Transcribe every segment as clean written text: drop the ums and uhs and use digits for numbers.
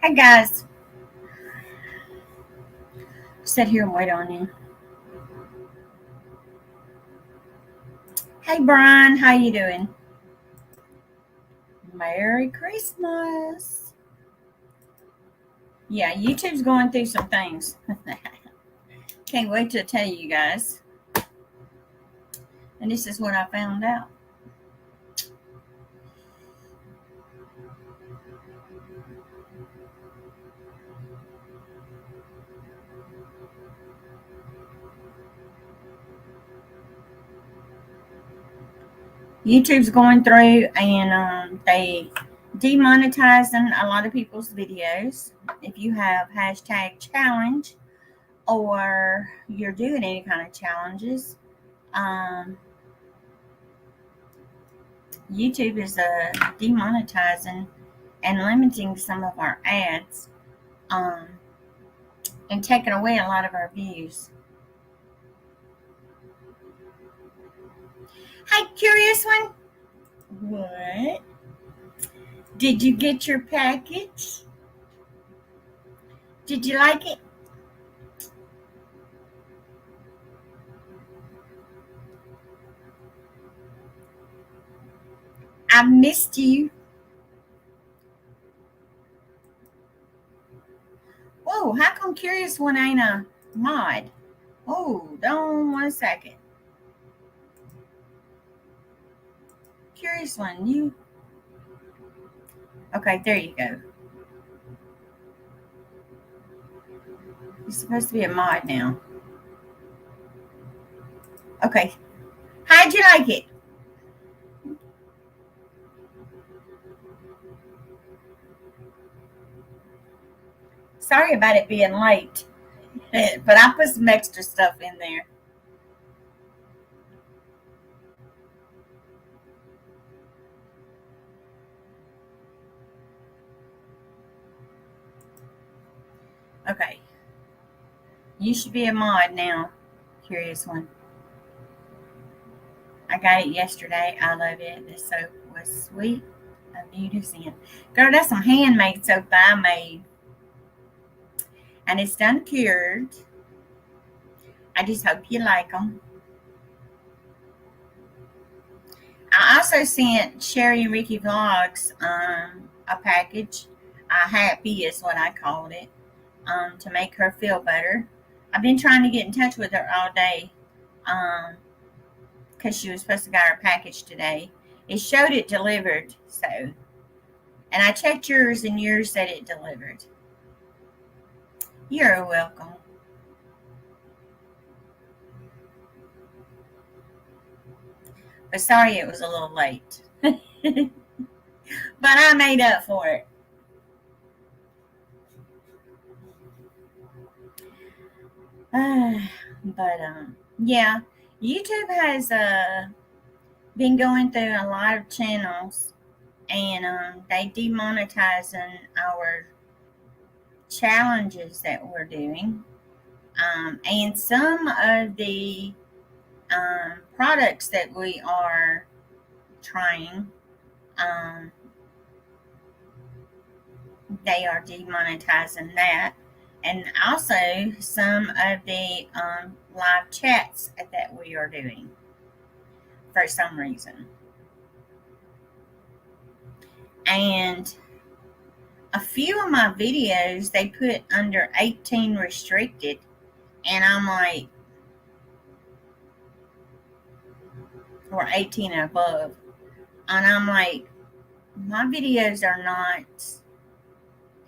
Hey guys, sit here and wait on you. Hey Brian, how you doing? Merry Christmas. Yeah, YouTube's going through some things. Can't wait to tell you guys. And this is what I found out. YouTube's going through and they demonetizing a lot of people's videos. If you have hashtag challenge or you're doing any kind of challenges, um, YouTube is demonetizing and limiting some of our ads um, and taking away a lot of our views. Hi, curious one. What? Did you get your package? Did you like it? I missed you. Whoa, how come curious one ain't a mod? Oh, don't 1 second. Curious one, you. Okay, there you go. You're supposed to be a mod now. Okay. How'd you like it? Sorry about it being late, but I put some extra stuff in there. Okay. You should be a mod now, curious one. I got it yesterday. I love it. The soap was sweet. A beauty scent. Girl, that's some handmade soap that I made. And it's done cured. I just hope you like them. I also sent Sherry and Ricky Vlogs a package. A happy is what I called it. To make her feel better. I've been trying to get in touch with her all day. Because she was supposed to get her package today. It showed it delivered, so. And I checked yours, and yours said it delivered. You're welcome. But sorry it was a little late. But I made up for it. Yeah, YouTube has been going through a lot of channels, and they demonetizing our challenges that we're doing, and some of the products that we are trying. They are demonetizing that, and also some of the live chats that we are doing for some reason. And a few of my videos they put under 18 restricted, and I'm like, or 18 and above, and I'm like, my videos are not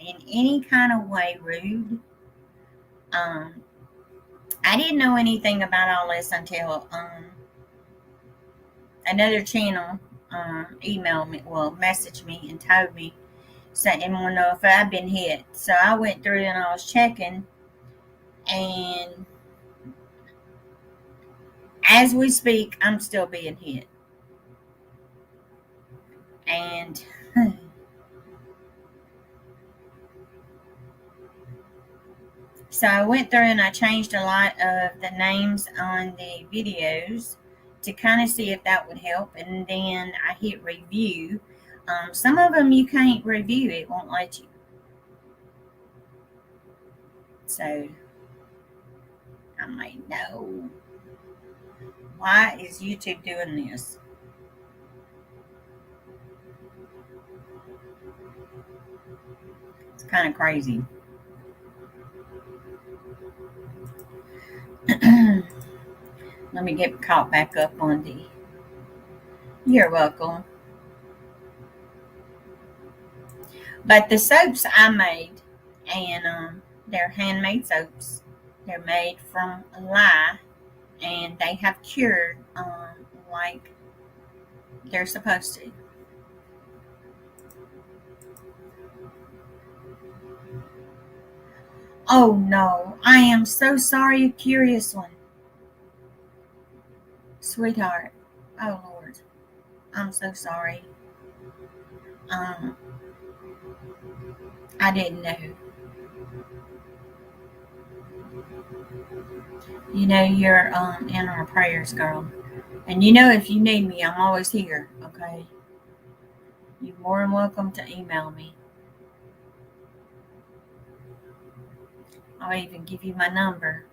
in any kind of way rude. I didn't know anything about all this until another channel emailed me, well, messaged me and told me, and want to know if I'd been hit. So I went through and I was checking, and as we speak, I'm still being hit. And so I went through and I changed a lot of the names on the videos to kind of see if that would help. And then I hit review. Some of them you can't review, it won't let you. So I'm like, no. Why is YouTube doing this? It's kind of crazy. Let me get caught back up on the. You're welcome. But the soaps I made, and they're handmade soaps. They're made from lye, and they have cured like they're supposed to. Oh no, I am so sorry, curious one. Sweetheart. Oh Lord. I'm so sorry. Um, I didn't know. You know you're in our prayers, girl. And you know if you need me, I'm always here, okay? You're more than welcome to email me. I'll even give you my number.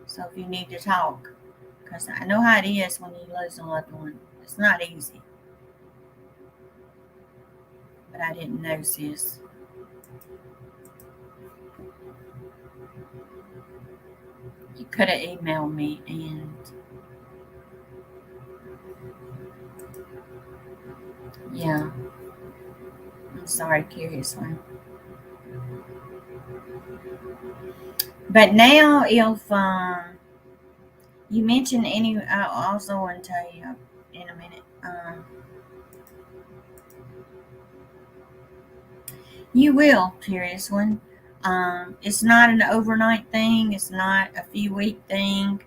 So if you need to talk. Because I know how it is when you lose a loved one. It's not easy. But I didn't know, sis. You could have emailed me and yeah. I'm sorry, curious one. But now if you mentioned any, I also want to tell you in a minute. You will, curious one. It's not an overnight thing. It's not a few week thing.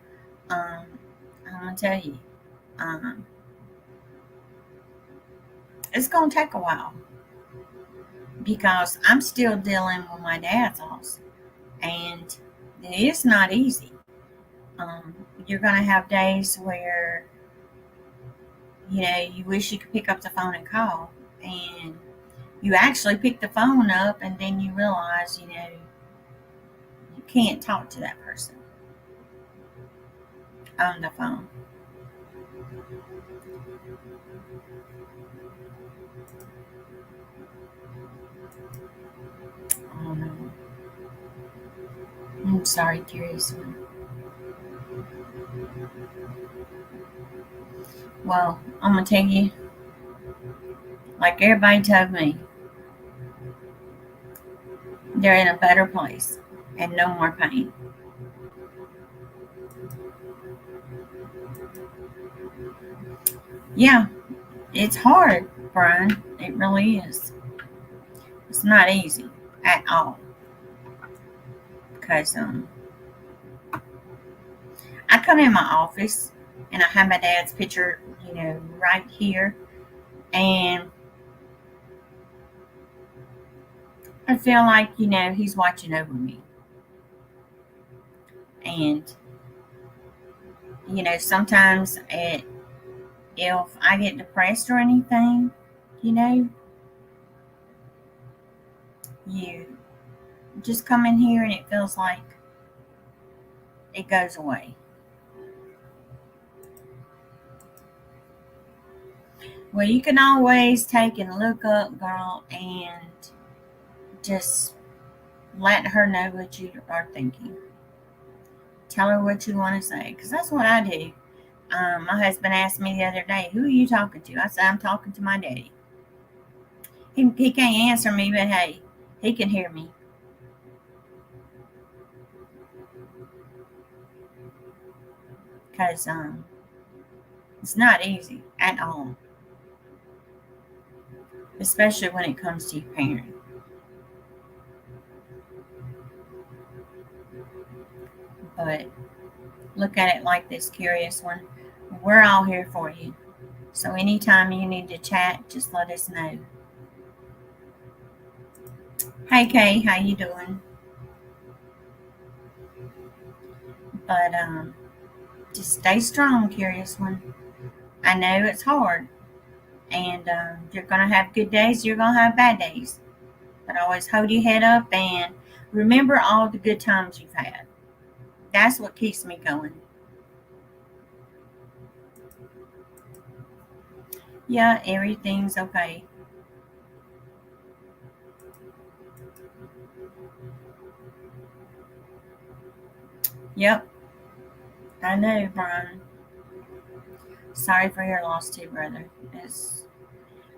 I'm gonna tell you, um, it's gonna take a while because I'm still dealing with my dad's loss, and it's not easy. You're gonna have days where you wish you could pick up the phone and call, and you actually pick the phone up, and then you realize you can't talk to that person on the phone. Oh no. I'm sorry, curious one. Well, I'm gonna tell you, like everybody told me, they're in a better place and no more pain. Yeah, it's hard, Brian. It really is. It's not easy at all. Because I come in my office and I have my dad's picture, right here, and I feel like he's watching over me. And sometimes if I get depressed or anything, you know, you just come in here and it feels like it goes away. Well, you can always take and look up, girl, and just let her know what you are thinking. Tell her what you want to say, because that's what I do. My husband asked me the other day, "Who are you talking to?" I said, "I'm talking to my daddy." He can't answer me, but hey, he can hear me. Because it's not easy at all, especially when it comes to your parent. But look at it like this, curious one. We're all here for you. So anytime you need to chat, just let us know. Hey Kay, how you doing? But just stay strong, curious one. I know it's hard, and you're gonna have good days. You're gonna have bad days, but always hold your head up and remember all the good times you've had. That's what keeps me going. Yeah, everything's okay. Yep, I know, Brian. Sorry for your loss too, brother. It's,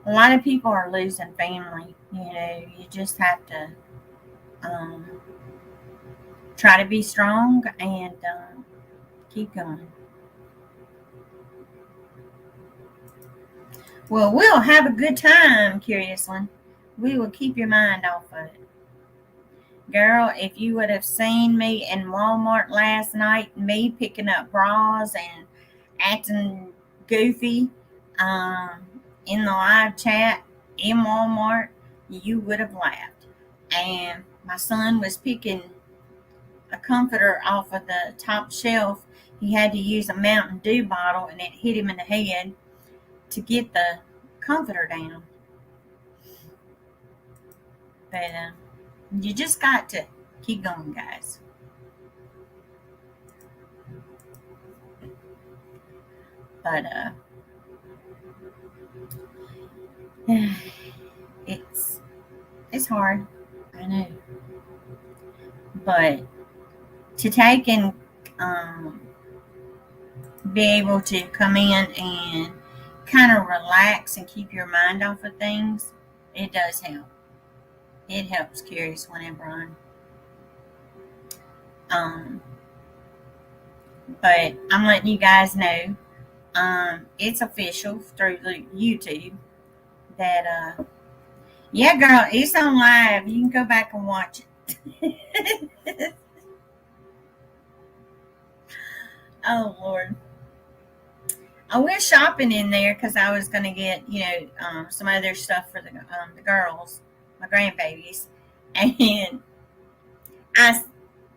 a lot of people are losing family. You just have to um, try to be strong and keep going. Well, we'll have a good time, Curious One. We will keep your mind off of it. Girl, if you would have seen me in Walmart last night, me picking up bras and acting goofy um, in the live chat in Walmart, you would have laughed. And my son was picking a comforter off of the top shelf. He had to use a Mountain Dew bottle and it hit him in the head to get the comforter down. But you just got to keep going, guys. But it's it's hard, I know. But to take and um, be able to come in and kind of relax and keep your mind off of things, it does help. It helps Curious whenever um, but I'm letting you guys know it's official through YouTube that yeah, girl, it's on live. You can go back and watch it. Oh Lord. I went shopping in there because I was going to get, some other stuff for the girls, my grandbabies, and I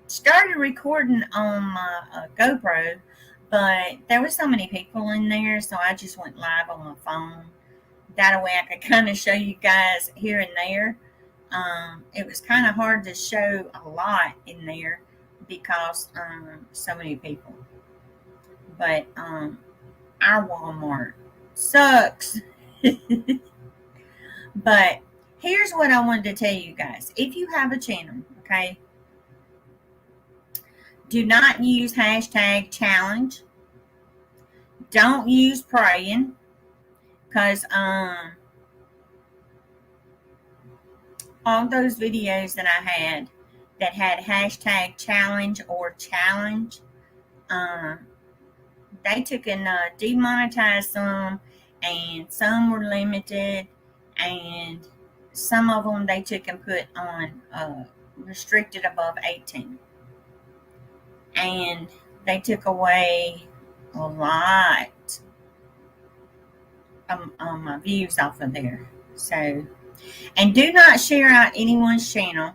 started recording on my GoPro, but there was so many people in there, so I just went live on my phone. That way, I could kind of show you guys here and there. It was kind of hard to show a lot in there because so many people, but our Walmart sucks. But here's what I wanted to tell you guys. If you have a channel, okay, do not use hashtag challenge. Don't use praying because all those videos that I had that had hashtag challenge or challenge, they took and demonetized some, and some were limited, and some of them they took and put on restricted above 18, and they took away a lot of my views off of there. So, and do not share out anyone's channel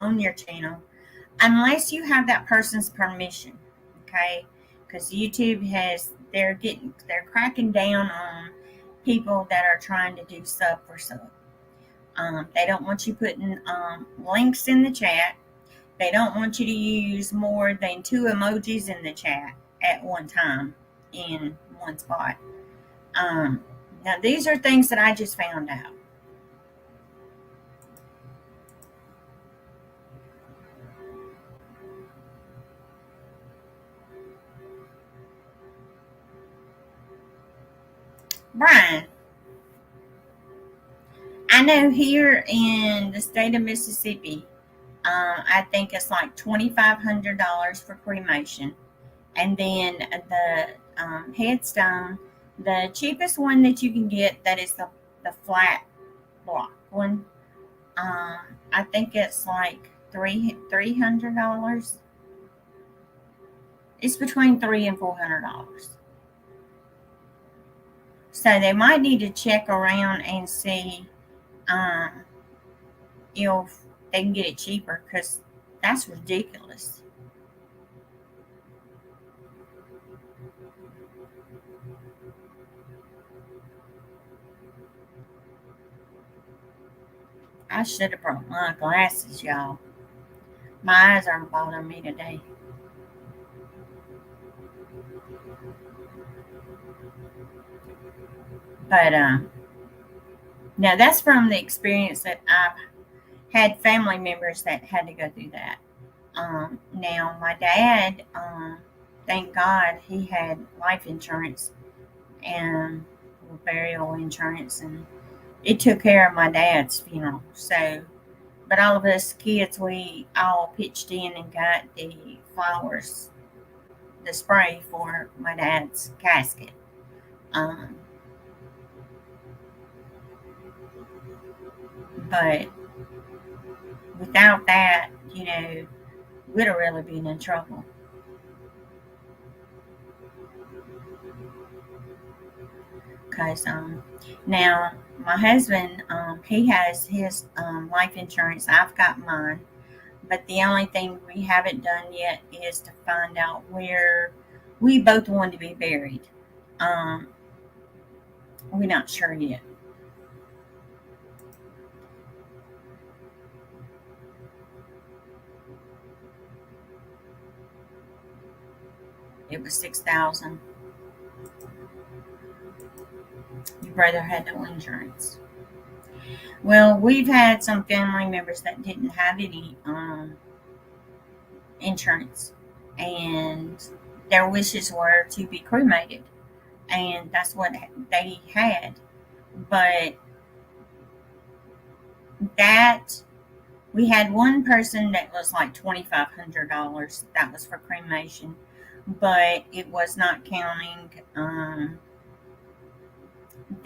on your channel unless you have that person's permission, okay? Because YouTube they're cracking down on people that are trying to do sub for sub. They don't want you putting links in the chat. They don't want you to use more than 2 emojis in the chat at one time in one spot. Now these are things that I just found out. Brian, I know here in the state of Mississippi, I think it's like $2,500 for cremation. And then the headstone, the cheapest one that you can get, that is the flat block one. I think it's like $300. It's between $300 and $400. So they might need to check around and see if they can get it cheaper, because that's ridiculous. I should have brought my glasses, y'all. My eyes aren't bothering me today. But now that's from the experience that I've had family members that had to go through that. Now my dad, thank God, he had life insurance and burial insurance, and it took care of my dad's funeral. So, but all of us kids, we all pitched in and got the flowers, the spray for my dad's casket. Um, but without that, we'd have really been in trouble. Cause now my husband, he has his life insurance. I've got mine, but the only thing we haven't done yet is to find out where we both want to be buried. Um, we're not sure yet. It was 6,000. Your brother had no insurance. Well, we've had some family members that didn't have any insurance, and their wishes were to be cremated, and that's what they had. But that we had one person that was like $2,500. That was for cremation, but it was not counting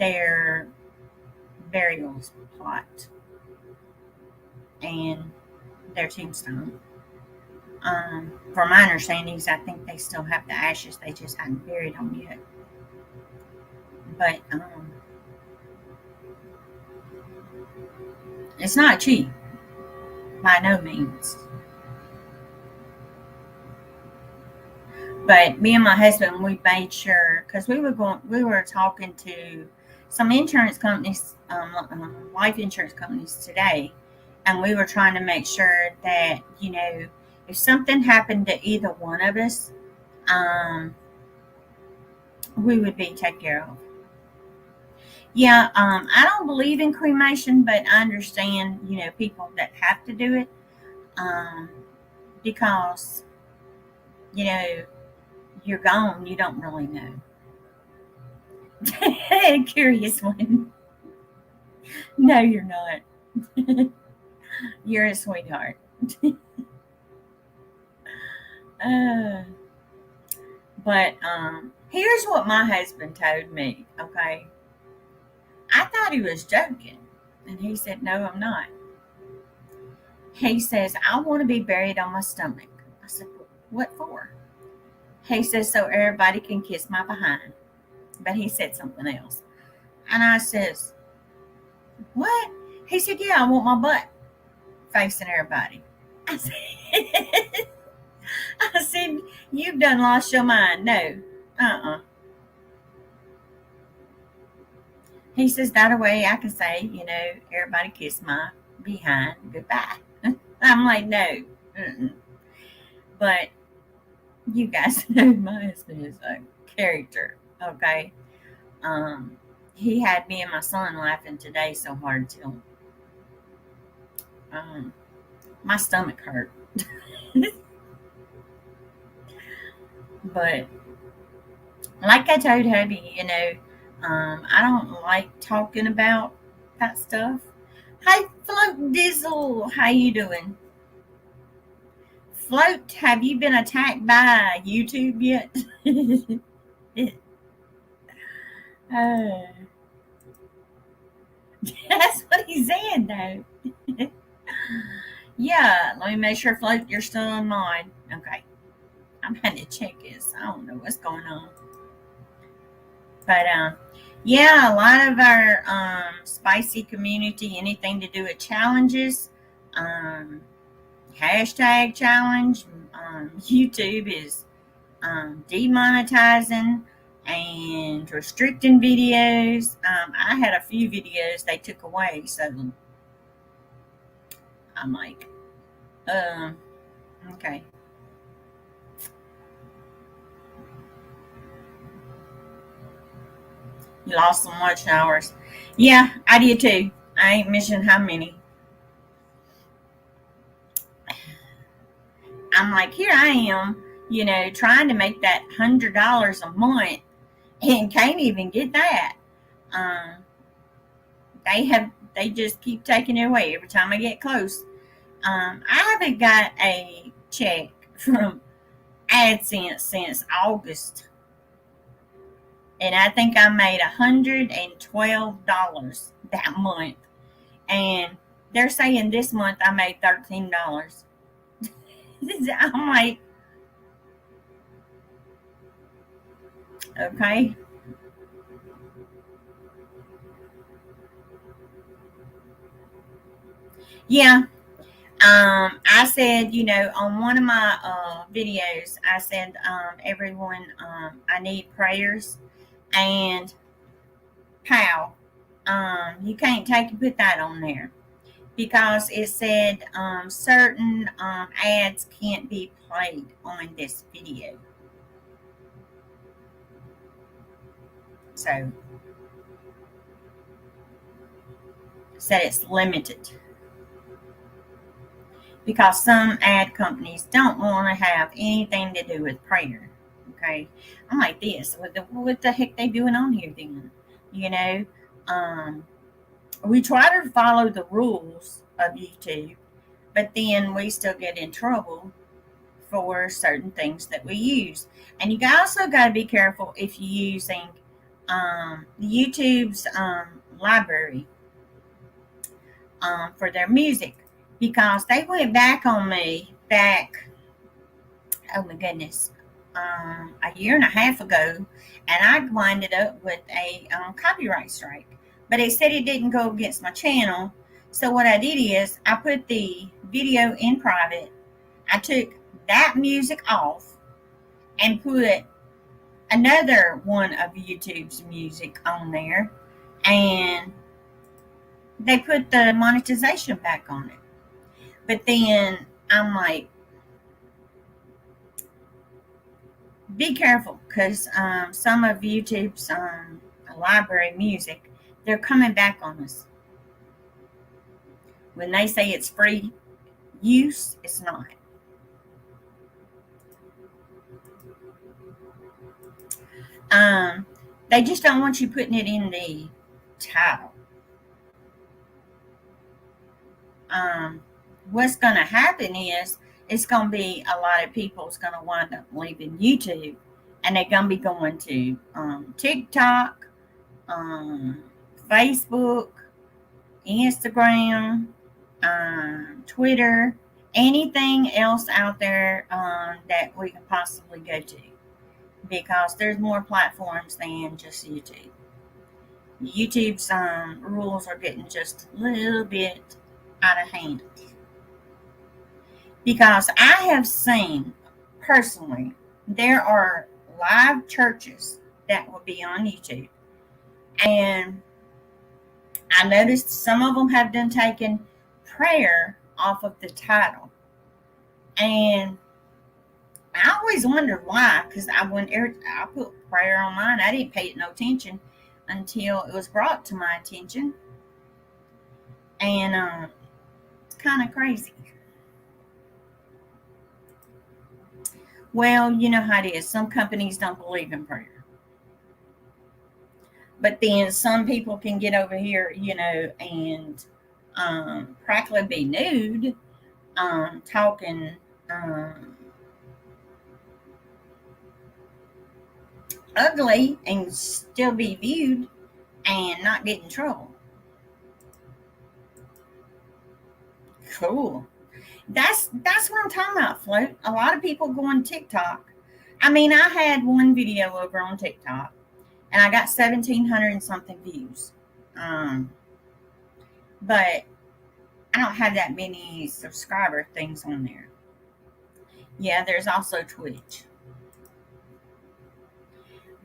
their burial plot and their tombstone. From my understandings, I think they still have the ashes. They just hadn't buried them yet. But it's not cheap by no means. But me and my husband, we made sure because we were talking to some insurance companies, life insurance companies today, and we were trying to make sure that if something happened to either one of us, we would be taken care of. Yeah, I don't believe in cremation, but I understand, people that have to do it, because, you know, you're gone, you don't really know. Curious one. No, you're not. You're a sweetheart. uh, but here's what my husband told me, okay? I thought he was joking. And he said, no, I'm not. He says, I want to be buried on my stomach. I said, what for? He says, so everybody can kiss my behind. But he said something else. And I says, what? He said, yeah, I want my butt facing everybody. I said, I said, you've done lost your mind. No. Uh-uh. He says, that way I can say, everybody kiss my behind. Goodbye. I'm like, no. Mm-mm. But you guys know my husband is a character, okay? He had me and my son laughing today so hard till my stomach hurt. But like I told hubby, I don't like talking about that stuff. Hi, Float Dizzle. How you doing? Float, have you been attacked by YouTube yet? uh, that's what he said, though. Yeah, let me make sure, Float, you're still on mine. Okay. I'm having to check this. I don't know what's going on. But yeah, a lot of our spicy community, anything to do with challenges, hashtag challenge, YouTube is demonetizing and restricting videos. I had a few videos they took away, so I'm like, Okay. You lost some watch hours. Yeah, I did too. I ain't mentioned how many. I'm like, here I am, trying to make that $100 a month and can't even get that. Um, they just keep taking it away every time I get close. I haven't got a check from AdSense since August, and I think I made $112 that month. And they're saying this month I made $13. I'm like, okay, yeah. I said, on one of my videos, I said, everyone, I need prayers, and how? You can't take and put that on there because it said certain ads can't be played on this video. So, said it's limited because some ad companies don't want to have anything to do with prayer. Okay, I'm like this. What the heck they doing on here then? You know, um, we try to follow the rules of YouTube, but then we still get in trouble for certain things that we use. And you also got to be careful if you're using YouTube's library for their music, because they went back on me oh my goodness, a year and a half ago, and I winded up with a copyright strike. But it said it didn't go against my channel. So what I did is I put the video in private. I took that music off and put another one of YouTube's music on there, and they put the monetization back on it. But then I'm like, be careful, because some of YouTube's library music, they're coming back on us. When they say it's free use, it's not. Um, they just don't want you putting it in the title. Um, what's going to happen is it's going to be a lot of people's going to wind up leaving YouTube, and they're going to be going to TikTok, um, Facebook, Instagram, Twitter, anything else out there that we can possibly go to, because there's more platforms than just YouTube. YouTube's rules are getting just a little bit out of hand, because I have seen personally there are live churches that will be on YouTube, and I noticed some of them have done taken prayer off of the title, and I always wondered why, because I put prayer on mine, I didn't pay it no attention until it was brought to my attention, and it's kind of crazy. Well, you know how it is. Some companies don't believe in prayer, but then some people can get over here, and practically be nude, talking um, ugly, and still be viewed and not get in trouble. Cool. That's what I'm talking about, Float. A lot of people go on TikTok. I mean, I had one video over on TikTok, and I got 1,700 and something views. Um, but I don't have that many subscriber things on there. Yeah, there's also Twitch.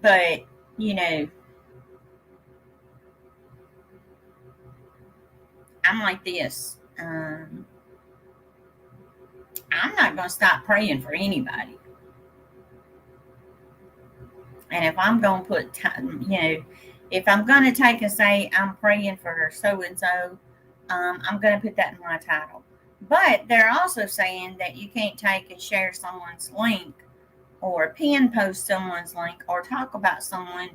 But, you know, I'm like this. I'm not not going to stop praying for anybody. And if I'm going to put time, if I'm going to take and say I'm praying for so and so, I'm going to put that in my title. But they're also saying that you can't take and share someone's link or pin post someone's link or talk about someone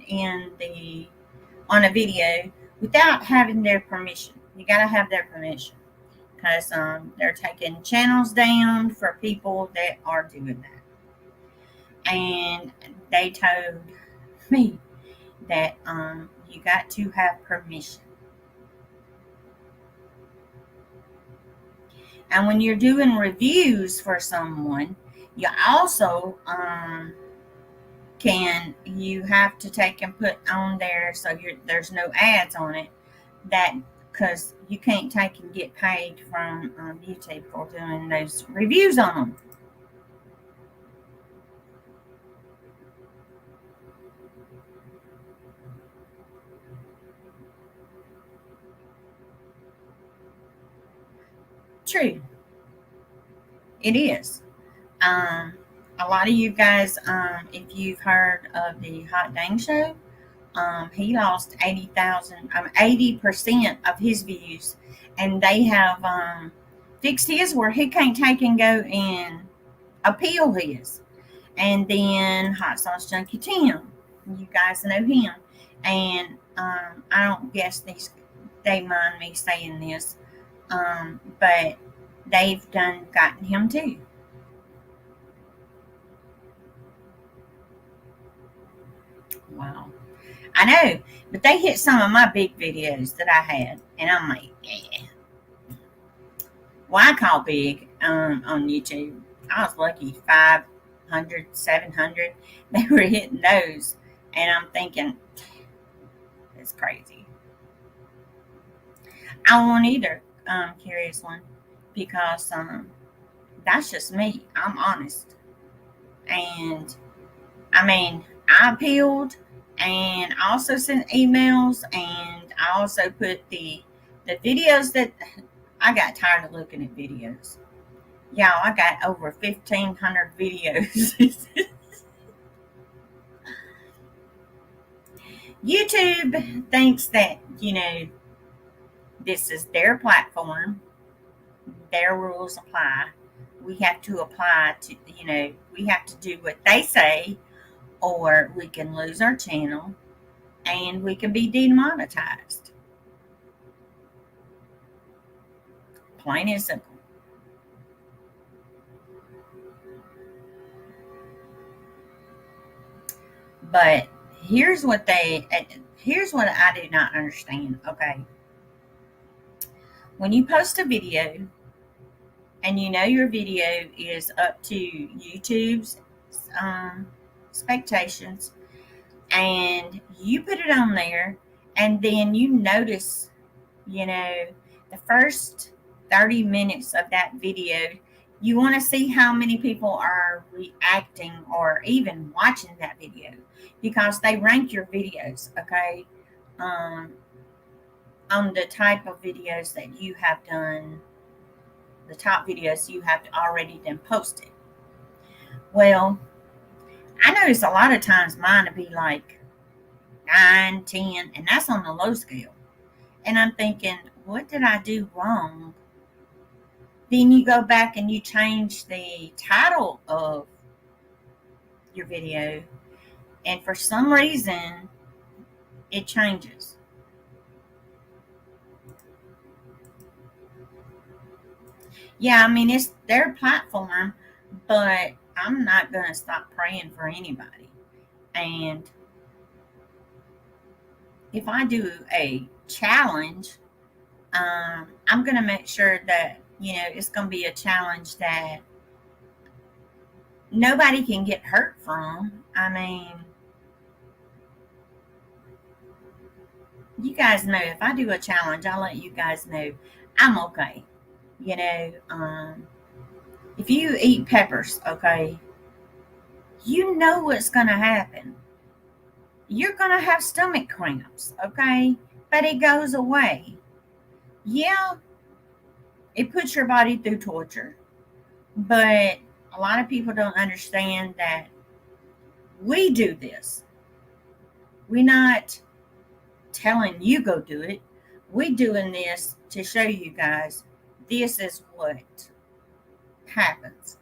on a video without having their permission. You got to have their permission, because they're taking channels down for people that are doing that. And they told me that you got to have permission. And when you're doing reviews for someone, you also you have to take and put on there so there's no ads on it, that because you can't take and get paid from YouTube for doing those reviews on them. True. It is. A lot of you guys, if you've heard of the Hot Dang Show, he lost 80% of his views, and they have fixed his where he can't take and go and appeal his. And then Hot Sauce Junkie Tim, you guys know him, and I don't guess they mind me saying this, but they've gotten him too. Wow. I know, but they hit some of my big videos that I had, and I'm like, yeah. Well, I call big on YouTube. I was lucky, 500, 700. They were hitting those, and I'm thinking, it's crazy. I won't either, Curious One, because that's just me. I'm honest. And, I mean, I appealed, and I also sent emails, and I also put the videos that I got tired of looking at videos. Y'all, I got over 1,500 videos. YouTube thinks that, this is their platform. Their rules apply. We have to apply to, we have to do what they say, or we can lose our channel and we can be demonetized. Plain and simple. But here's what I do not understand, okay? When you post a video and your video is up to YouTube's expectations, and you put it on there, and then you notice, the first 30 minutes of that video, you want to see how many people are reacting or even watching that video, because they rank your videos, okay, on the type of videos that you have done, the top videos you have already done posted. Well, I notice a lot of times mine will be like 9, 10, and that's on the low scale. And I'm thinking, what did I do wrong? Then you go back and you change the title of your video, and for some reason, it changes. Yeah, I mean, it's their platform, but I'm not going to stop praying for anybody. And if I do a challenge, I'm going to make sure that, it's going to be a challenge that nobody can get hurt from. I mean, you guys know, if I do a challenge, I'll let you guys know I'm okay. If you eat peppers, okay, you know what's going to happen. You're going to have stomach cramps, okay, but it goes away. Yeah, it puts your body through torture, but a lot of people don't understand that we do this. We're not telling you go do it. We're doing this to show you guys this is what happens.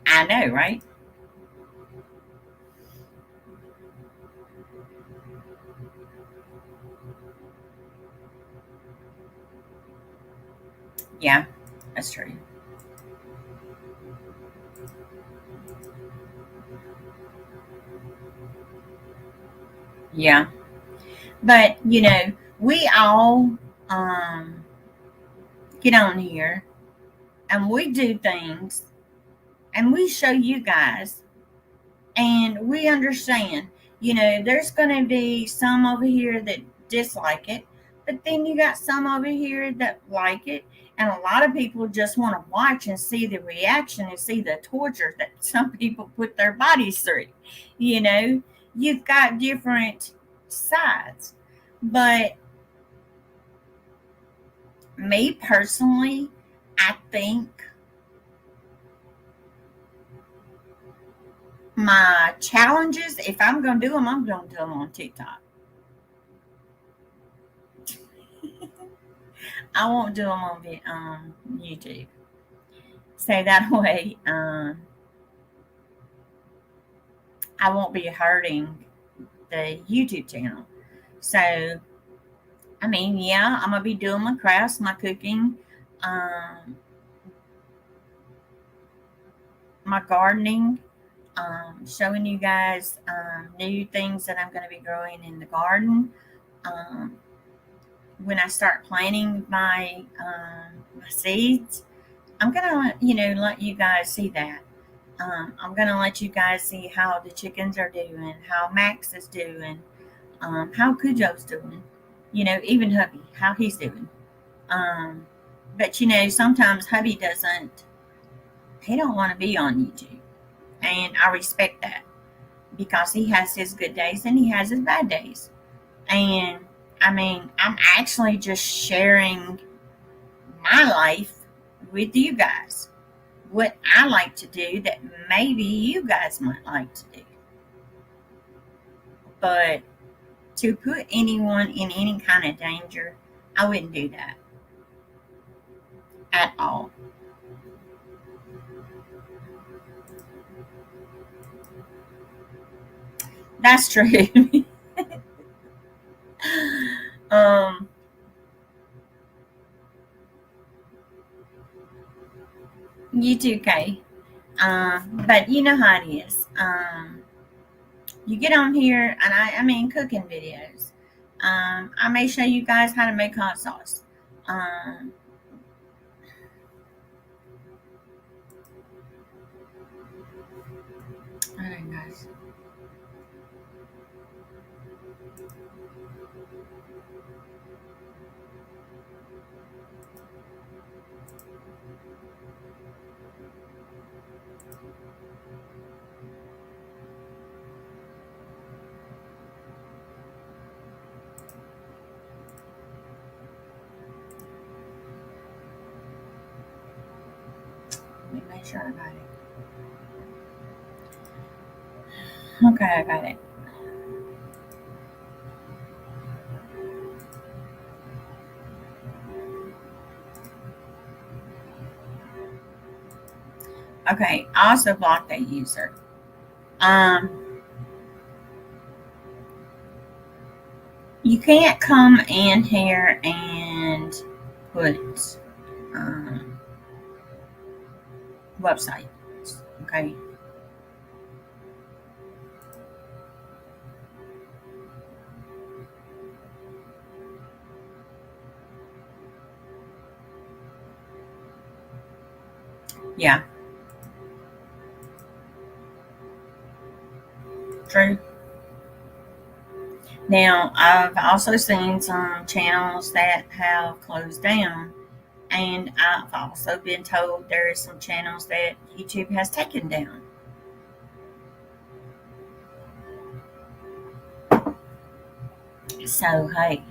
I know, right? Yeah, that's true. Yeah. But, we all um, get on here and we do things and we show you guys and we understand. There's going to be some over here that dislike it, but then you got some over here that like it. And a lot of people just want to watch and see the reaction and see the torture that some people put their bodies through. You know, you've got different sides. But me personally, I think my challenges, if I'm going to do them, I'm going to do them on TikTok. I won't do them on YouTube. So that way, I won't be hurting the YouTube channel. So, I mean, yeah, I'm going to be doing my crafts, my cooking, um, my gardening, showing you guys new things that I'm going to be growing in the garden. Um, when I start planting my seeds, I'm gonna let you guys see that. I'm gonna let you guys see how the chickens are doing, how Max is doing, how Cujo's doing. Even hubby, how he's doing. Um, but sometimes hubby doesn't. He don't want to be on YouTube, and I respect that because he has his good days and he has his bad days. And I mean, I'm actually just sharing my life with you guys. What I like to do that maybe you guys might like to do. But to put anyone in any kind of danger, I wouldn't do that at all. That's true. um, you too, Kay. But you know how it is. You get on here, and I mean, cooking videos. I may show you guys how to make hot sauce. Um, I don't know, guys. Let me make sure I got it. Okay, I got it. Okay, I also blocked that user. You can't come in here and put um, websites. Okay. Yeah. True. Now, I've also seen some channels that have closed down, and I've also been told there are some channels that YouTube has taken down. So, hey,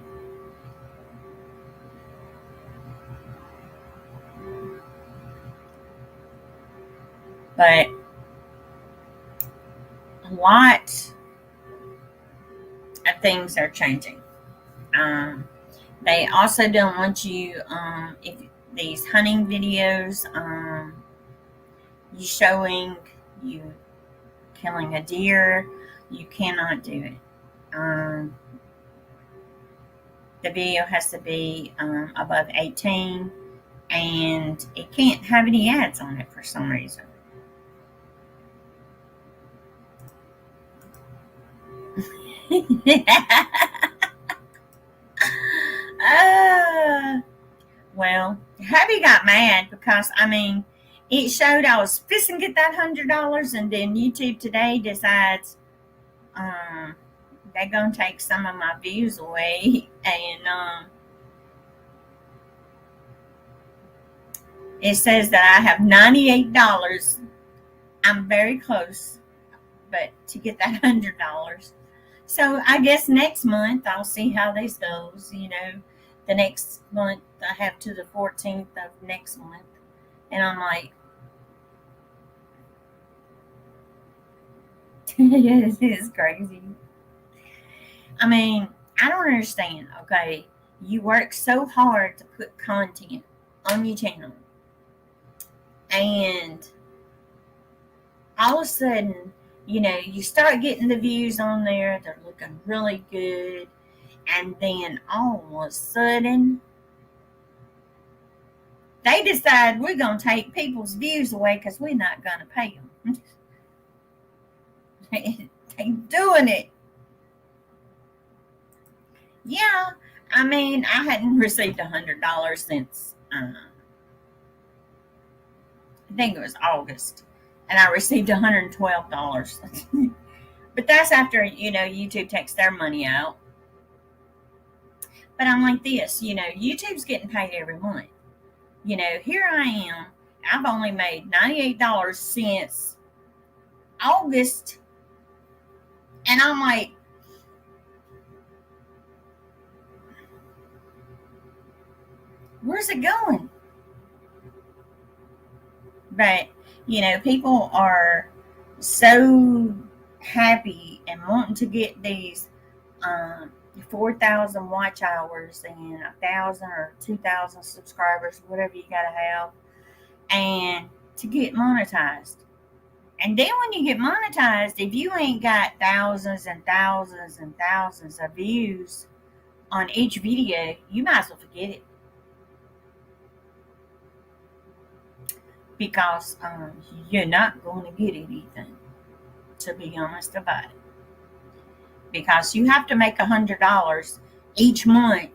But a lot of things are changing. They also don't want you, if these hunting videos, you showing you killing a deer, you cannot do it. The video has to be above 18, and it can't have any ads on it for some reason. Well, hubby got mad because, it showed I was fixing to get that $100, and then YouTube today decides they're gonna take some of my views away, and it says that I have $98. I'm very close, but to get that $100. So I guess next month I'll see how this goes. The next month I have to the 14th of next month, and I'm like, it is crazy. I don't understand. Okay, you work so hard to put content on your channel, and all of a sudden, you start getting the views on there. They're looking really good. And then all of a sudden, they decide we're going to take people's views away because we're not going to pay them. They're doing it. Yeah, I hadn't received $100 since, I think it was August. And I received $112. But that's after, YouTube takes their money out. But I'm like this, YouTube's getting paid every month. Here I am. I've only made $98 since August. And I'm like, where's it going? But, people are so happy and wanting to get these 4,000 watch hours and 1,000 or 2,000 subscribers, whatever you gotta have, and to get monetized. And then when you get monetized, if you ain't got thousands and thousands and thousands of views on each video, you might as well forget it. Because you're not going to get anything, to be honest about it. Because you have to make $100 each month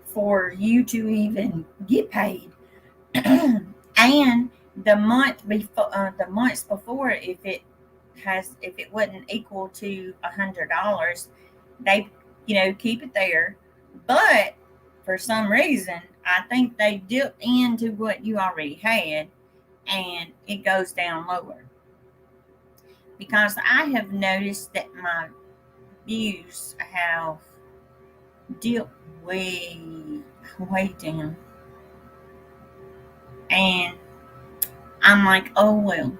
for you to even get paid. And the months before, if it wasn't equal to $100, they keep it there. But for some reason, I think they dip into what you already had, and it goes down lower. Because I have noticed that my views have dipped way down. And I'm like, oh well.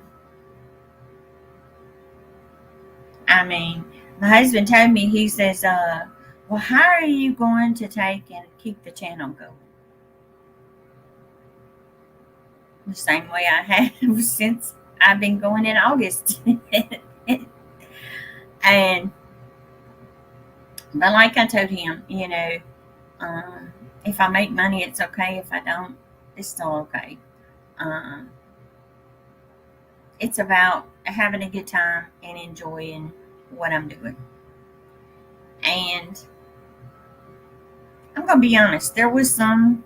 My husband told me, he says, well, how are you going to take and keep the channel going? The same way I have since I've been going in August. But like I told him, if I make money, it's okay. If I don't, it's still okay. It's about having a good time and enjoying what I'm doing. And I'm going to be honest, there was some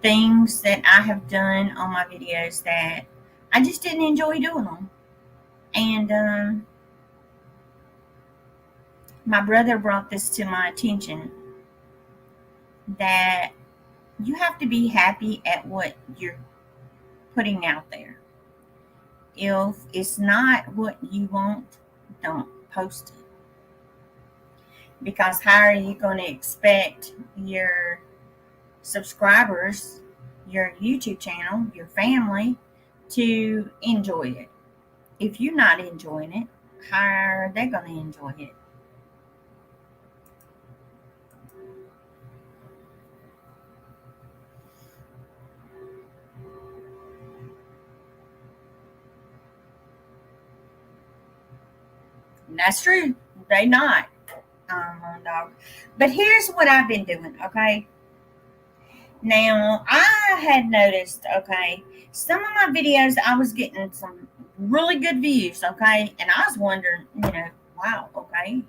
things that I have done on my videos that I just didn't enjoy doing them. And my brother brought this to my attention, that you have to be happy at what you're putting out there. If it's not what you want, don't post it. Because how are you going to expect your subscribers, your YouTube channel, your family to enjoy it. If you're not enjoying it, how are they going to enjoy it? That's true. They not dog. But here's what I've been doing. Okay. Now I had noticed. Okay, some of my videos I was getting some really good views. Okay, and I was wondering, wow. Okay,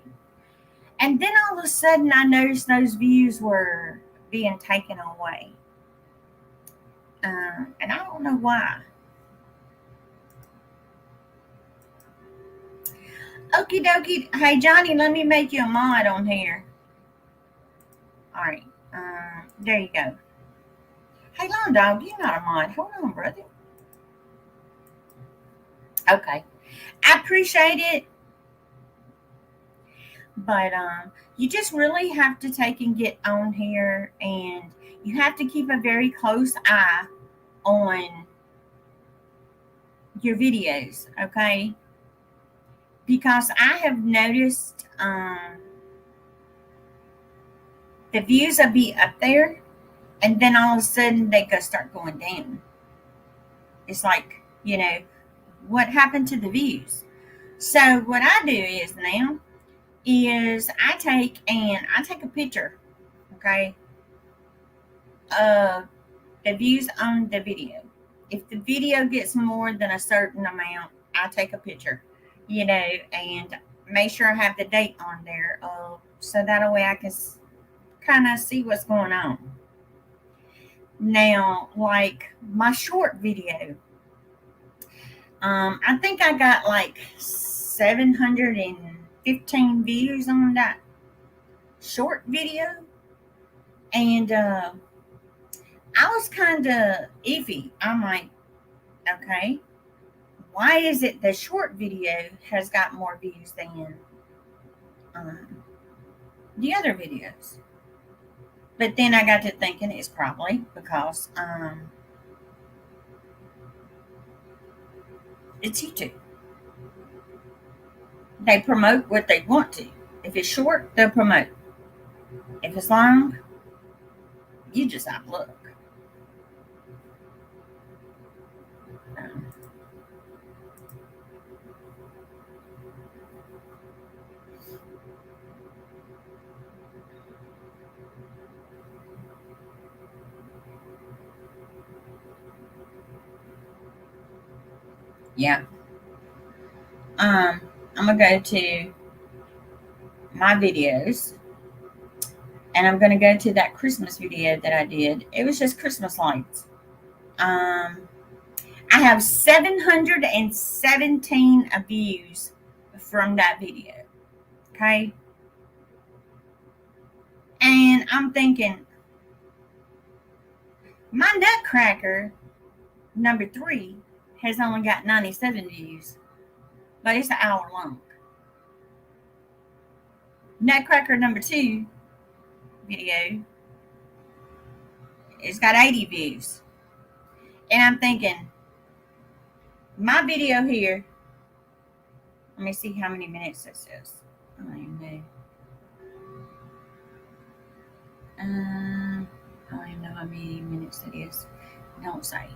and then all of a sudden I noticed those views were being taken away, and I don't know why. Okie dokie. Hey, Johnny, let me make you a mod on here. All right. There you go. Hey, Long Dog, you're not a mod. Hold on, brother. Okay. I appreciate it. But you just really have to take and get on here, and you have to keep a very close eye on your videos, okay? Because I have noticed the views will be up there, and then all of a sudden they start going down. It's like, what happened to the views? So what I do is now is I take a picture, okay, of the views on the video. If the video gets more than a certain amount, I take a picture, and make sure I have the date on there, so that way I can kind of see what's going on. Now, like my short video, I think I got like 715 views on that short video, and I was kind of iffy. I'm like, okay, why is it the short video has got more views than the other videos? But then I got to thinking it's probably because it's YouTube. They promote what they want to. If it's short, they'll promote. If it's long, you just have to look. Yeah. I'm gonna go to my videos, and I'm gonna go to that Christmas video that I did. It was just Christmas lights. I have 717 views from that video. Okay. And I'm thinking, my Nutcracker number 3 has only got 97 views, but it's an hour long. Nutcracker number 2 video, it's got 80 views. And I'm thinking, my video here, let me see how many minutes this is. I don't even know. I don't even know how many minutes it is. Don't say.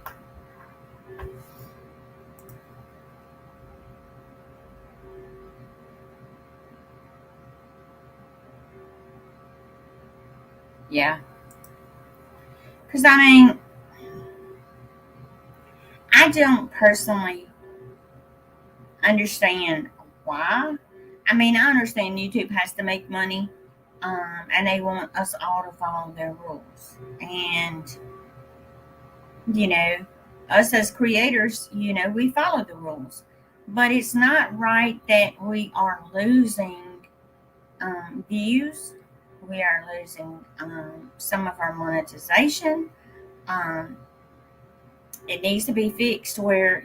Yeah. Because, I don't personally understand why. I understand YouTube has to make money, and they want us all to follow their rules. And, us as creators, we follow the rules. But it's not right that we are losing views. We are losing some of our monetization. It needs to be fixed where,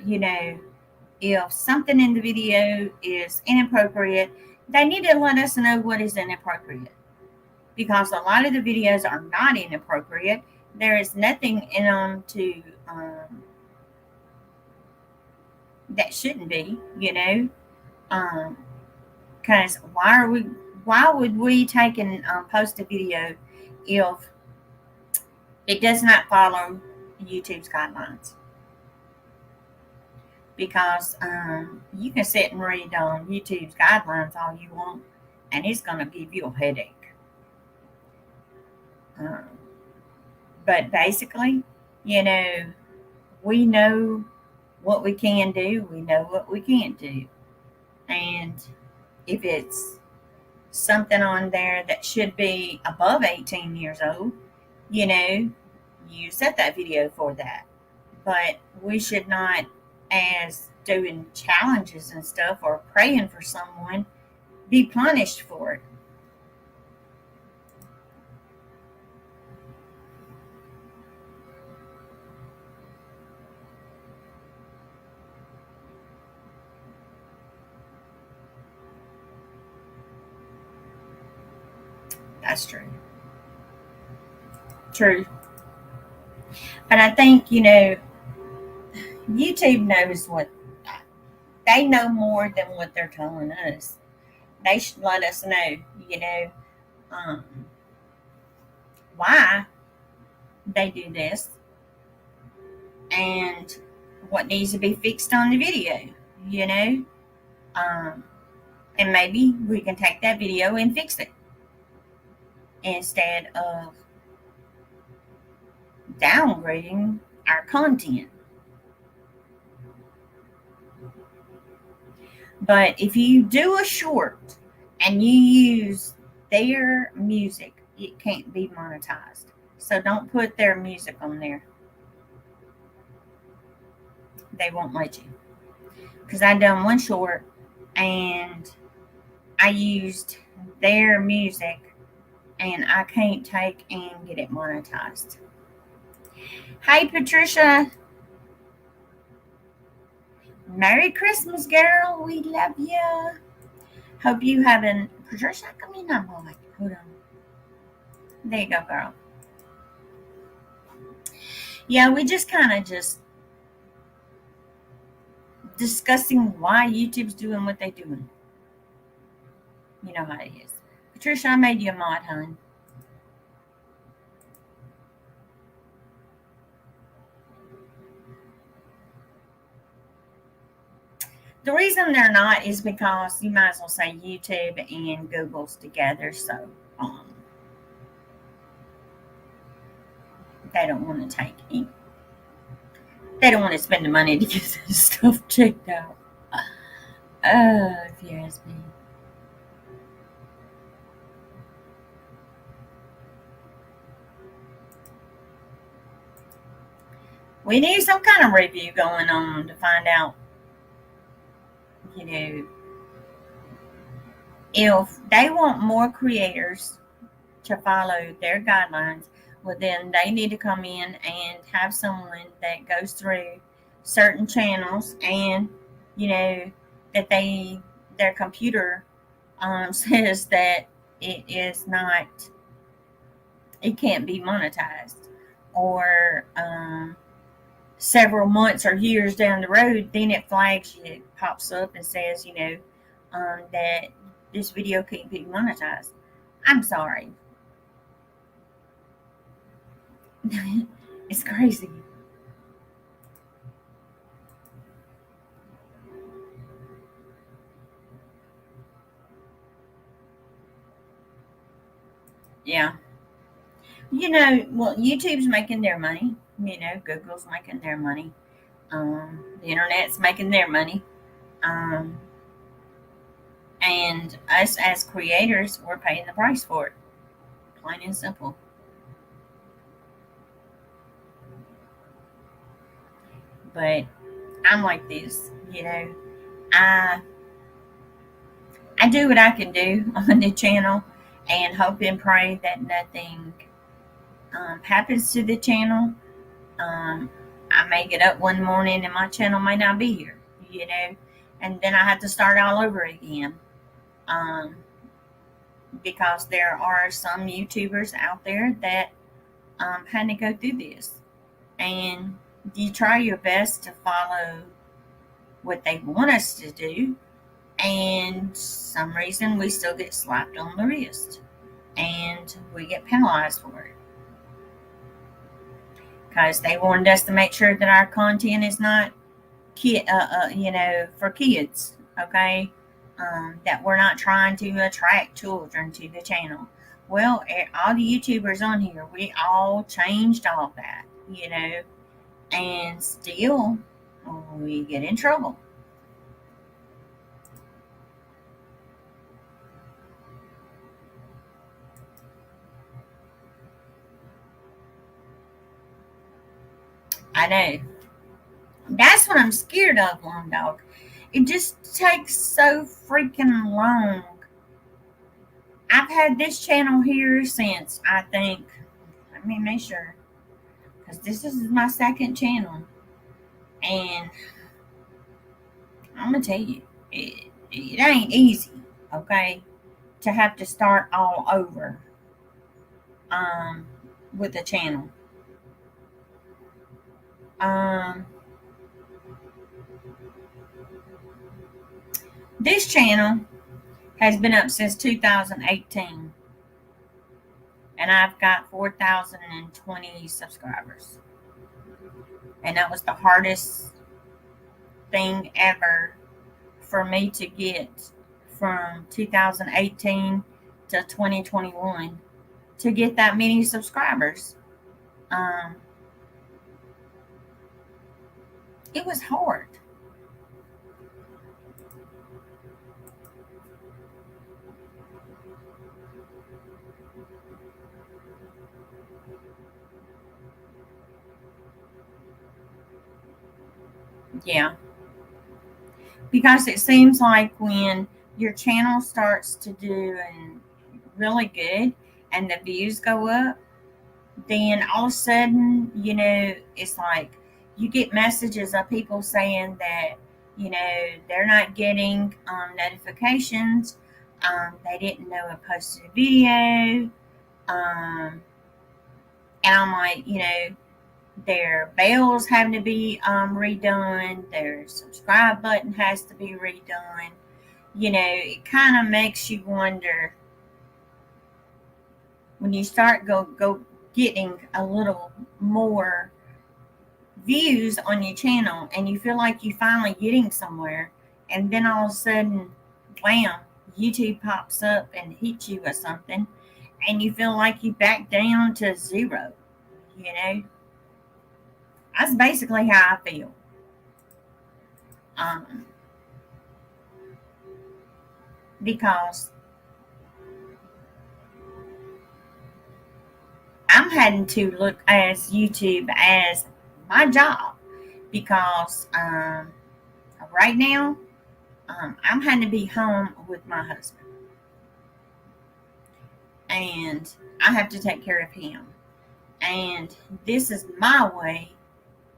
if something in the video is inappropriate, they need to let us know what is inappropriate. Because a lot of the videos are not inappropriate. There is nothing in them to that shouldn't be, because why would we take and post a video if it does not follow YouTube's guidelines? Because you can sit and read YouTube's guidelines all you want, and it's going to give you a headache. But basically, we know what we can do, we know what we can't do. And if it's something on there that should be above 18 years old, you set that video for that. But we should not, as doing challenges and stuff or praying for someone, be punished for it. That's true. True. But I think, YouTube knows what they know more than what they're telling us. They should let us know, um, why they do this and what needs to be fixed on the video, and maybe we can take that video and fix it instead of downgrading our content. But if you do a short and you use their music, it can't be monetized. So don't put their music on there. They won't let you. Because I done one short and I used their music and I can't take and get it monetized. Hi, Patricia. Merry Christmas, girl. We love you. Hope you having... Patricia, how come you're not moving? Hold on. There you go, girl. Yeah, we just kind of discussing why YouTube's doing what they're doing. You know how it is. Patricia, I made you a mod, hon. The reason they're not is because you might as well say YouTube and Google's together, so they don't want to take it. They don't want to spend the money to get this stuff checked out. If you ask me. We need some kind of review going on to find out, if they want more creators to follow their guidelines, well, then they need to come in and have someone that goes through certain channels and, that their computer says that it can't be monetized, or several months or years down the road, then it flags you, it pops up and says, that this video can't be monetized. I'm sorry. It's crazy. Yeah. Well, YouTube's making their money. Google's making their money. The internet's making their money. And us as creators, we're paying the price for it. Plain and simple. But I'm like this, I do what I can do on the channel and hope and pray that nothing happens to the channel. I may get up one morning and my channel may not be here, and then I have to start all over again. Because there are some YouTubers out there that had to go through this, and you try your best to follow what they want us to do, and some reason we still get slapped on the wrist and we get penalized for it because they wanted us to make sure that our content is not for kids, okay? That we're not trying to attract children to the channel. Well, all the YouTubers on here, we all changed all that, and still we get in trouble. I know. That's what I'm scared of, Long Dog. It just takes so freaking long. I've had this channel here since, I think, let me make sure, because this is my second channel. And I'm going to tell you, it ain't easy, okay, to have to start all over with a channel. This channel has been up since 2018, and I've got 4,020 subscribers. And that was the hardest thing ever for me to get from 2018 to 2021 to get that many subscribers. It was hard. Yeah. Because it seems like when your channel starts to do really good and the views go up, then all of a sudden, it's like you get messages of people saying that, they're not getting notifications. They didn't know I posted a video. And I'm like, their bells having to be redone. Their subscribe button has to be redone. It kind of makes you wonder when you start go getting a little more views on your channel and you feel like you're finally getting somewhere, and then all of a sudden, wham, YouTube pops up and hits you with something, and you feel like you back down to zero. That's basically how I feel. Because I'm having to look as YouTube as my job, because right now I'm having to be home with my husband, and I have to take care of him, and this is my way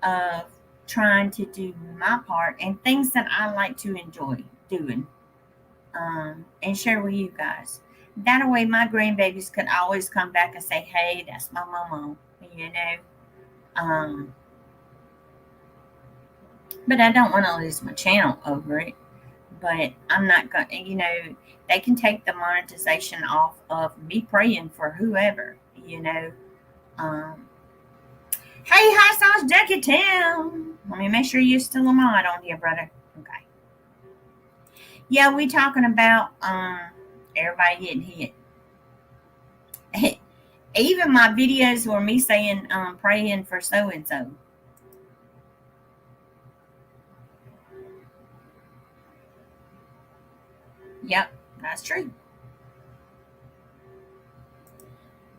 of trying to do my part and things that I like to enjoy doing, and share with you guys. That way my grandbabies could always come back and say, hey, that's my mama, but I don't want to lose my channel over it. But I'm not going to, they can take the monetization off of me praying for whoever, Hey, High Sauce Jackie Town. Let me make sure you're still a mod on here, brother. Okay. Yeah, we talking about everybody getting hit. Even my videos were me saying praying for so and so. Yep, that's true.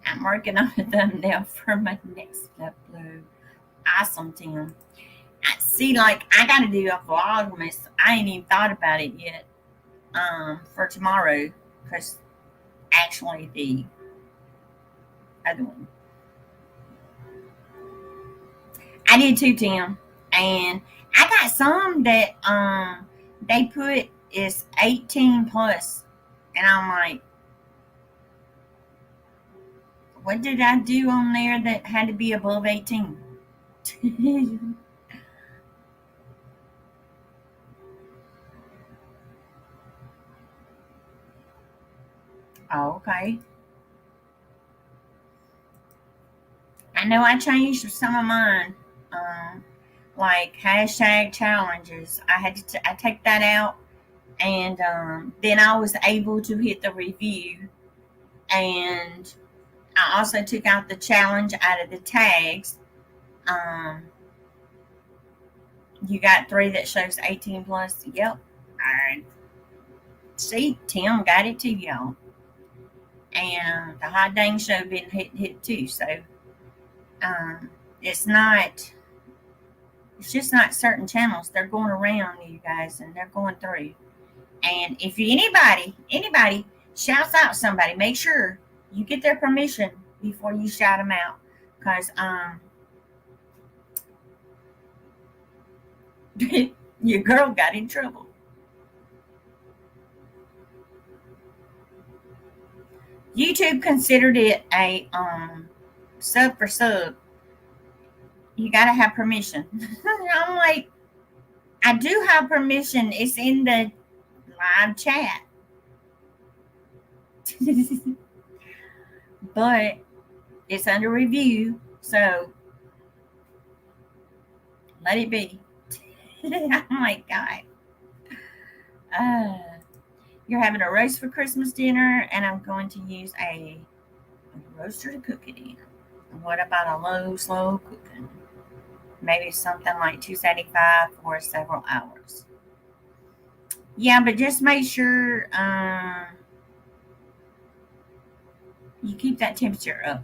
I'm working on a thumbnail for my next upload. Awesome, Tim. See, like, I got to do a Vlogmas. I ain't even thought about it yet for tomorrow, because actually the other one. I did too, Tim. And I got some that they put is 18 plus. And I'm like, what did I do on there that had to be above 18? Okay. I know I changed some of mine. Like hashtag challenges. I take that out, and then I was able to hit the review, and I also took out the challenge out of the tags. Um, you got 3 that shows 18 plus. Yep. All right. See, Tim got it too, y'all. And the hot dang show been hit too. So um, it's not. It's just not certain channels. They're going around you guys, and they're going through. And if anybody shouts out somebody, make sure you get their permission before you shout them out, because your girl got in trouble. YouTube considered it a sub for sub. You got to have permission. I'm like, I do have permission. It's in the live chat. But it's under review, so let it be. Oh my God. You're having a roast for Christmas dinner, and I'm going to use a roaster to cook it in. What about a low, slow cooking? Maybe something like 275 for several hours. Yeah, but just make sure you keep that temperature up.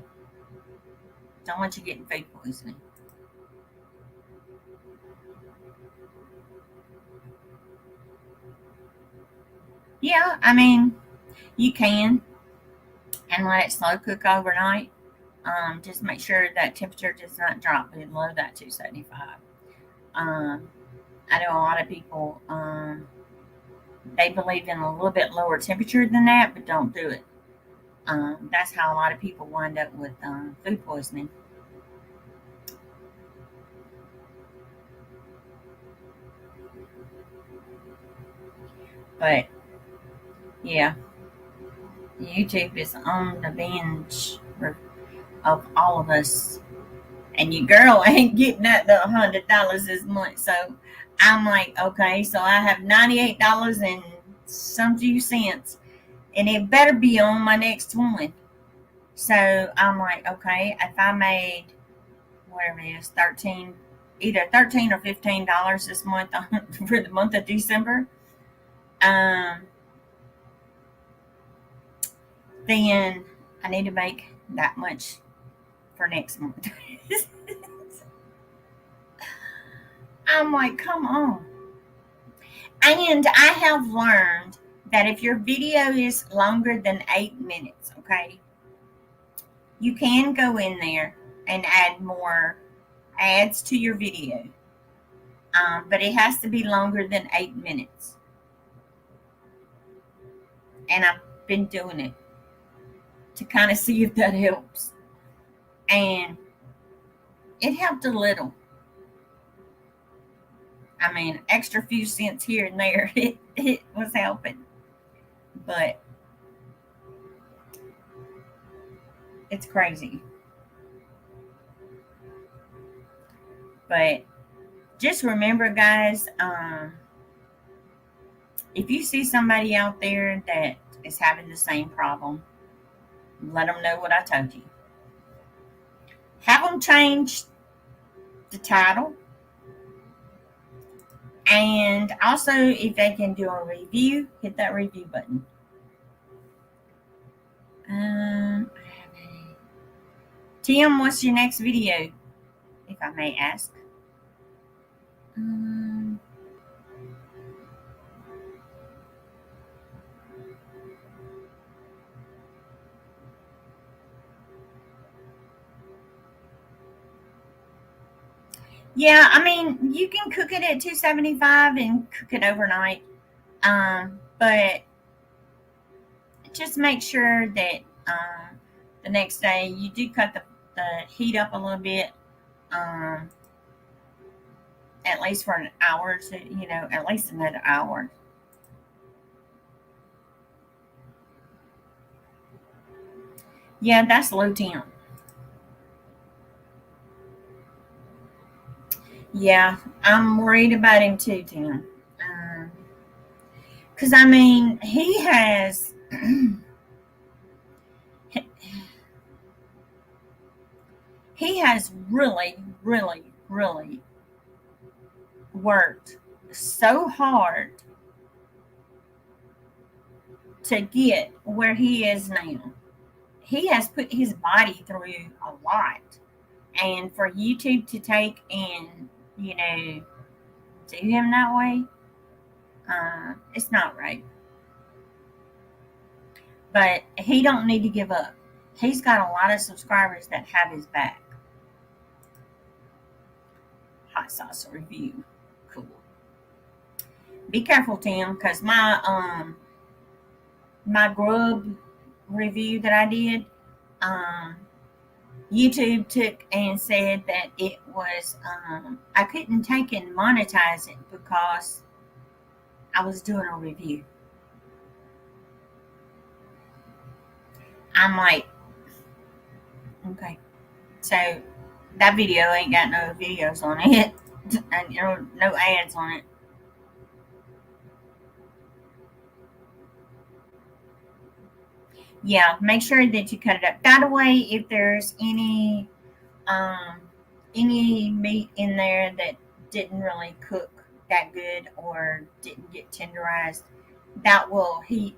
Don't want you getting food poisoning. Yeah, I mean, you can, and let it slow cook overnight. Just make sure that temperature does not drop below that 275. I know a lot of people, they believe in a little bit lower temperature than that, but don't do it. That's how a lot of people wind up with food poisoning. But yeah, YouTube is on the binge of all of us, and your girl ain't getting that the $100 this month. So I'm like, okay, so I have $98 and some few cents, and it better be on my next one. So I'm like, okay, if I made whatever it is, either $13 or $15 this month for the month of December, then I need to make that much for next month. I'm like, come on. And I have learned that if your video is longer than 8 minutes, okay, you can go in there and add more ads to your video. But it has to be longer than 8 minutes. And I've been doing it to kind of see if that helps. And it helped a little. I mean, extra few cents here and there, it was helping. But it's crazy. But just remember, guys, if you see somebody out there that is having the same problem, let them know what I told you. Have them change the title. And also, if they can do a review, hit that review button. Tim, what's your next video, if I may ask? Yeah, I mean, you can cook it at 275 and cook it overnight. But just make sure that the next day you do cut the heat up a little bit, at least for an hour to, at least another hour. Yeah, that's low temp. Yeah, I'm worried about him too, Tim. Because I mean, he has he has really, really, really worked so hard to get where he is now. He has put his body through a lot, and for YouTube to take and do him that way, it's not right. But he don't need to give up. He's got a lot of subscribers that have his back. Hot sauce review, cool. Be careful, Tim, because my grub review that I did, um, YouTube took and said that it was I couldn't take and monetize it because I was doing a review. I'm like, okay, so that video ain't got no videos on it, and no ads on it. Yeah, make sure that you cut it up. That way, if there's um, any meat in there that didn't really cook that good or didn't get tenderized, that will heat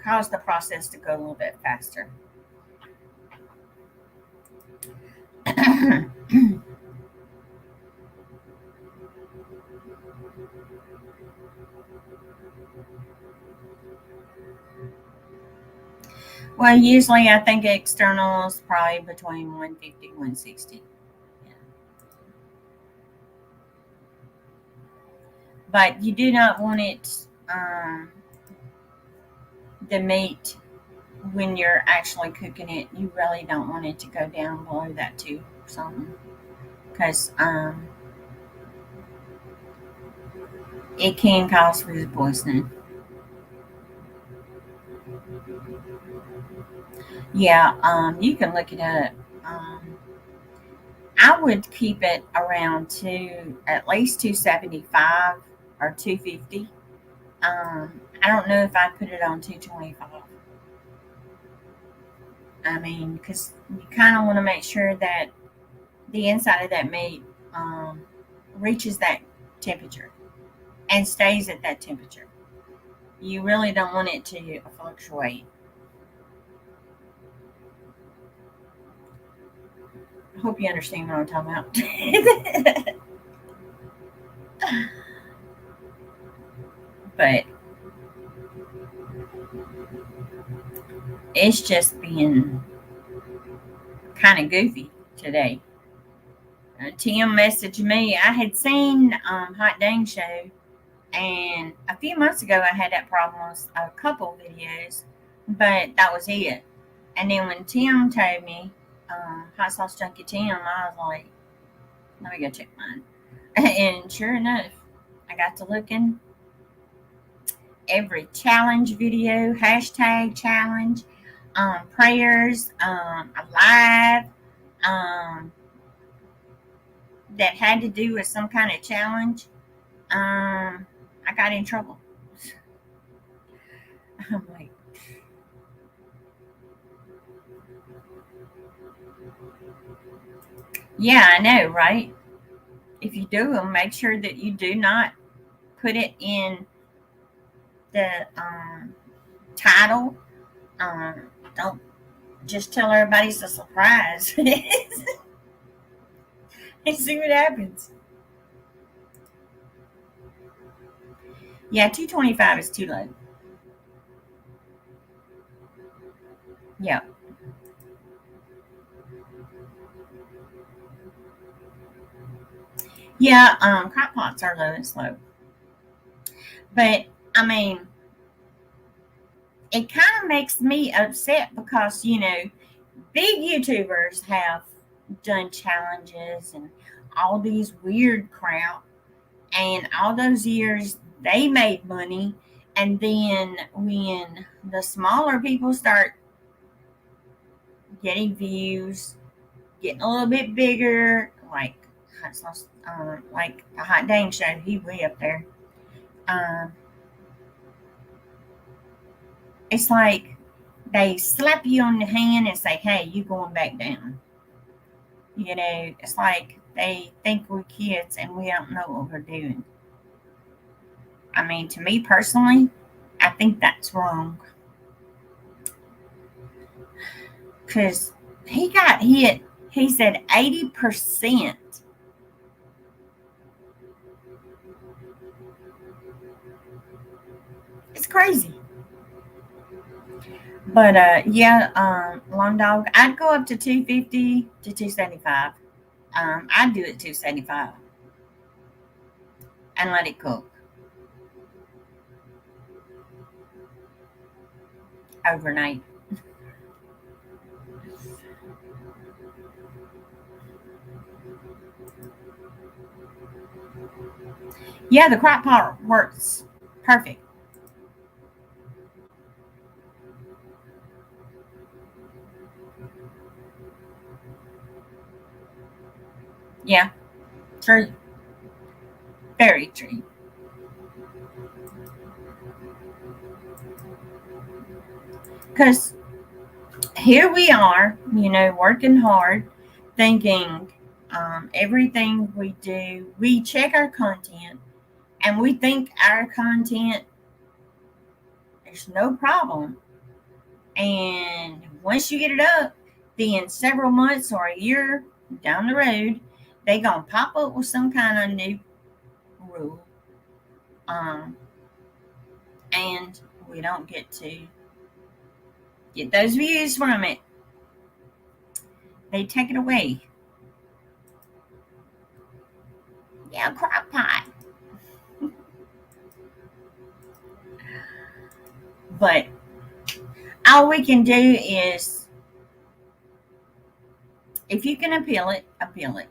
cause the process to go a little bit faster. Well, usually I think external is probably between 150 and 160. Yeah. But you do not want it, the meat, when you're actually cooking it, you really don't want it to go down below that too. Something. Because it can cause food poisoning. Yeah, you can look it up. Um, I would keep it around at least 275 or 250. I don't know if I'd put it on 225. I mean, because you kind of want to make sure that the inside of that meat reaches that temperature and stays at that temperature. You really don't want it to fluctuate. I hope you understand what I'm talking about. But it's just being kind of goofy today. Tim messaged me. I had seen Hot Dang Show, and a few months ago I had that problem with a couple videos, but that was it. And then when Tim told me, Hot Sauce Junkie Tim, I was like, let me go check mine. And sure enough, I got to looking every challenge video, hashtag challenge, prayers, alive, um, that had to do with some kind of challenge. I got in trouble. I'm like, yeah, I know, right? If you do them, make sure that you do not put it in the title. Don't just tell everybody it's a surprise and see what happens. Yeah, 225 is too low. Yeah. Yeah, crock pots are low and slow. But I mean, it kind of makes me upset because, big YouTubers have done challenges and all these weird crap. And all those years they made money. And then when the smaller people start getting views, getting a little bit bigger, like the Hot Dang Show. He way up there. It's like they slap you on the hand and say, "Hey, you going back down." It's like they think we're kids and we don't know what we're doing. I mean, to me personally, I think that's wrong. Because he got hit, he said 80%. It's crazy. But yeah, Long Dog, I'd go up to 250 to 275. I'd do it 275 and let it cook overnight. Yeah, the crock pot works perfect. Yeah, true. Very true. Because here we are, working hard, thinking everything we do, we check our content, and we think our content, there's no problem. And once you get it up, then several months or a year down the road, they gonna pop up with some kind of new rule, um, and we don't get to get those views from it. They take it away. Yeah, crock pot. But all we can do is, if you can appeal it, appeal it.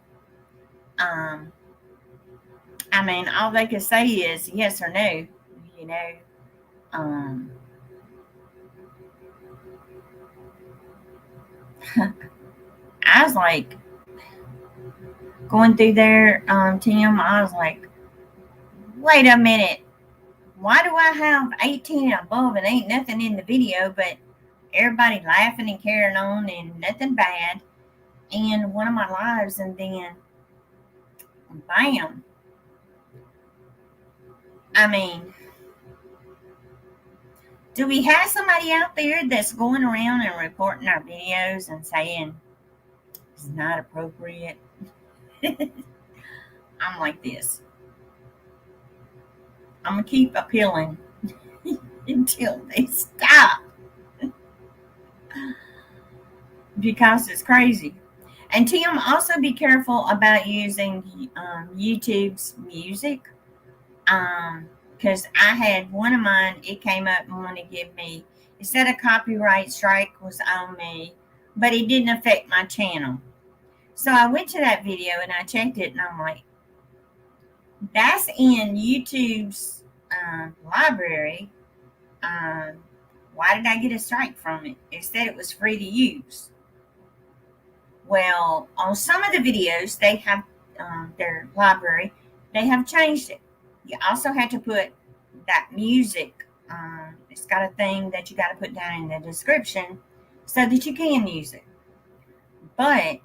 I mean, all they can say is yes or no. You know, um, I was like going through there, Tim. I was like, wait a minute. Why do I have 18 and above and ain't nothing in the video but everybody laughing and carrying on and nothing bad in one of my lives, and then bam. I mean, do we have somebody out there that's going around and reporting our videos and saying it's not appropriate? I'm like this. I'm going to keep appealing until they stop because it's crazy. And Tim, also be careful about using YouTube's music. Because I had one of mine, it came up and wanted to give me, it said a copyright strike was on me, but it didn't affect my channel. So I went to that video and I checked it, and I'm like, that's in YouTube's library. Why did I get a strike from it? It said it was free to use. Well, on some of the videos, they have their library, they have changed it. You also have to put that music. It's got a thing that you got to put down in the description so that you can use it. But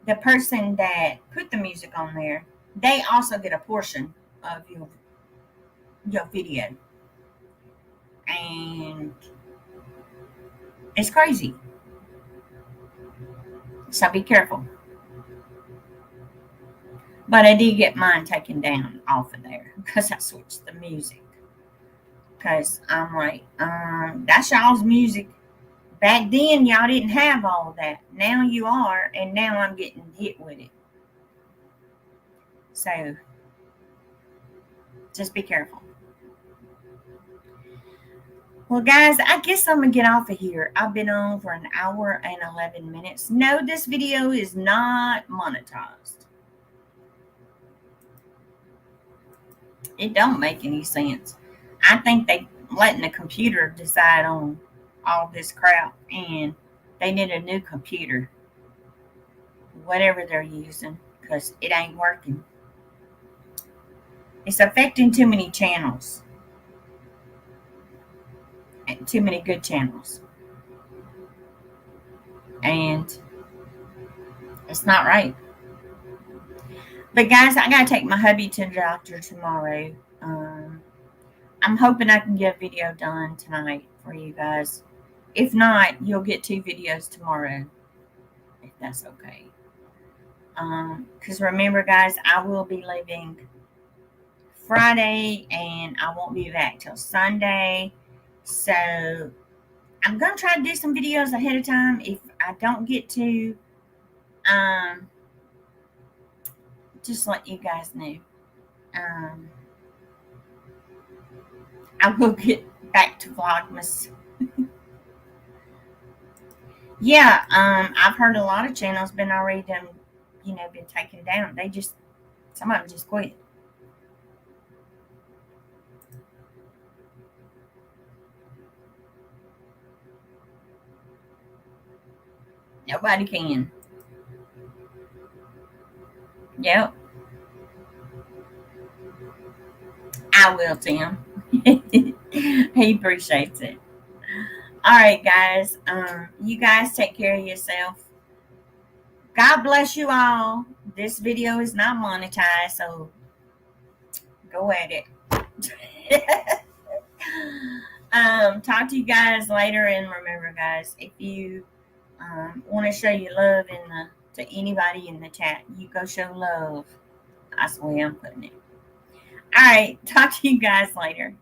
the person that put the music on there, they also get a portion of your video. And it's crazy. So be careful. But I did get mine taken down off of there because I switched the music. Because I'm like, that's y'all's music. Back then, y'all didn't have all of that. Now you are, and now I'm getting hit with it. So just be careful. Well, guys, I guess I'm going to get off of here. I've been on for an hour and 11 minutes. No, this video is not monetized. It don't make any sense. I think they letting the computer decide on all this crap, and They need a new computer, whatever they're using, because it ain't working. It's affecting too many channels, too many good channels, and it's not right. But guys, I gotta take my hubby to the doctor tomorrow. I'm hoping I can get a video done tonight for you guys. If not, you'll get 2 videos tomorrow, if that's okay. Because remember, guys, I will be leaving Friday and I won't be back till Sunday. So I'm gonna try to do some videos ahead of time. If I don't get to, just let you guys know. I will get back to Vlogmas. Yeah, I've heard a lot of channels been already done, been taken down. Some of them just quit. Nobody can. Yep. I will, Tim. He appreciates it. All right, guys. You guys take care of yourself. God bless you all. This video is not monetized, so go at it. Talk to you guys later, and remember, guys, if you want to show your love to anybody in the chat, you go show love. That's the way I'm putting it. All right, talk to you guys later.